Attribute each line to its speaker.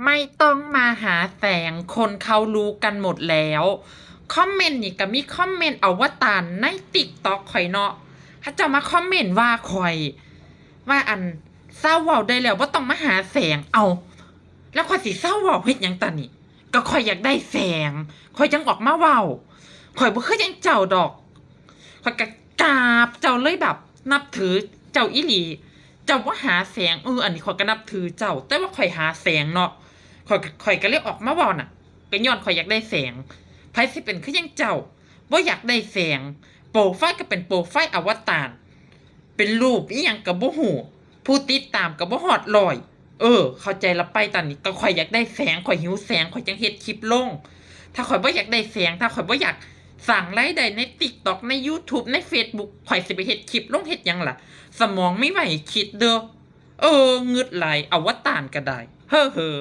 Speaker 1: ไม่ต้องมาหาแสงคนเขารู้กันหมดแล้วคอมเมนต์นี่ก็มีคอมเมนต์อวตารในติ๊กต็อกข่อยเนาะถ้าจะมาคอมเมนต์ว่าข่อยว่าอันเศร้าเว้าได้แล้วว่าต้องมาหาแสงเอาแล้วข่อยสิเศร้าเว้าเฮ็ดหยังตานี่ก็ข่อยอยากได้แสงข่อยจังออกมาเว้าข่อยบ่เคยจังเจ้าดอกข่อยก็กราบเจ้าเลยแบบนับถือเจ้าอีหลีเจ้าว่าหาแสงอันนี้ข่อยก็นับถือเจ้าแต่ว่าข่อยหาแสงเนาะ ข่อยก็เลยออกมาบอกน่ะเป็นย้อนข่อยอยากได้แสงไผสิเป็นคือยังเจ้าบ่อยากได้แสงโปรไฟล์ก็เป็นโปรไฟล์อวตารเป็นรูปอีหยังก็บ่ฮู้ผู้ติดตามก็บ่ฮอดร้อยเข้าใจละไปตอนนี้ก็ข่อยอยากได้แสงข่อยหิวแสงข่อยจังเฮ็ดคลิปลงถ้าข่อยบ่อยากได้แสงถ้าข่อยบ่อยากสร้างรายได้ใน TikTok ใน YouTube ใน Facebook ข่อยสิไปเฮ็ดคลิปลงเฮ็ดหยังล่ะสมองไม่ไหวคิดเด้องึดหลายอวตารก็ได้เฮ้อ